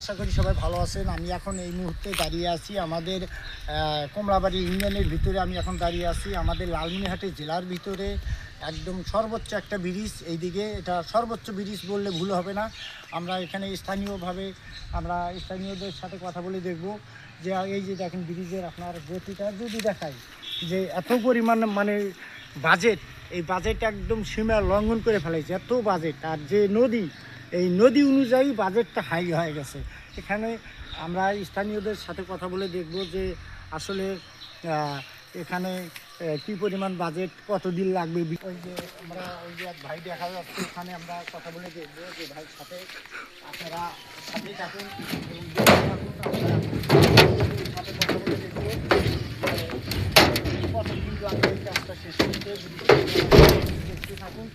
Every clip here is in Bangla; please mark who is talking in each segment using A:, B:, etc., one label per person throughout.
A: আশা করি সবাই ভালো আছেন। আমি এখন এই মুহূর্তে দাঁড়িয়ে আছি আমাদের কমলাবাড়ি ইউনিয়নের ভিতরে। আমি এখন দাঁড়িয়ে আছি আমাদের লালমনিরহাট জেলার ভিতরে একদম সর্বোচ্চ একটা ব্রিজ। এইদিকে এটা সর্বোচ্চ ব্রিজ বললে ভুল হবে না। আমরা এখানে স্থানীয়ভাবে আমরা স্থানীয়দের সাথে কথা বলে দেখব যে এই যে দেখেন ব্রিজের আপনার গতিটা যদি দেখায় যে এত পরিমাণ মানে বাজেট, এই বাজেট একদম সীমা লঙ্ঘন করে ফেলেছে, এত বাজেট। আর যে নদী, এই নদী অনুযায়ী বাজেটটা হাই হয়ে গেছে। এখানে আমরা স্থানীয়দের সাথে কথা বলে দেখব যে আসলে এখানে কী পরিমাণ বাজেট, কতদিন লাগবে। ওই যে আমরা ওই যে এক ভাই দেখা যাচ্ছে, এখানে আমরা কথা বলে দেখব যে ভাইয়ের সাথে আপনারা সাথে থাকুন এবং সাথে কথা বলে দেখব কতদিন লাগবে এই কাজটা শেষ করতে। দেখতে থাকুন।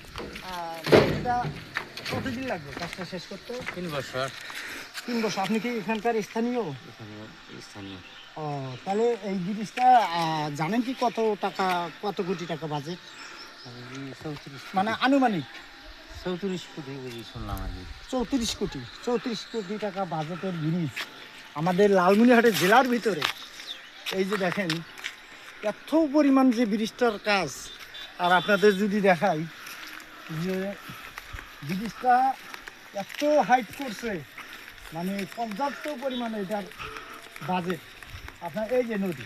A: এটা কতদিন লাগবে কাজটা শেষ করতে?
B: 3 বছর।
A: 3 বছর। আপনি কি এখানকার স্থানীয়?
B: স্থানীয়।
A: ও, তাহলে এই ব্রিজটা জানেন কি কত টাকা, কত কোটি টাকা বাজেট?
B: 34
A: মানে আনুমানিক
B: 34 কোটি বুঝি শুনলাম আর কি।
A: 34 কোটি টাকা বাজেটের ব্রিজ আমাদের লালমনিরহাট জেলার ভিতরে। এই যে দেখেন এত পরিমাণ যে ব্রিজটার কাজ। আর আপনাদের যদি দেখাই যে ব্রিজটা এত হাইট করছে, মানে পর্যাপ্ত পরিমাণে এটার বাজেট। আপনার এই যে নদী,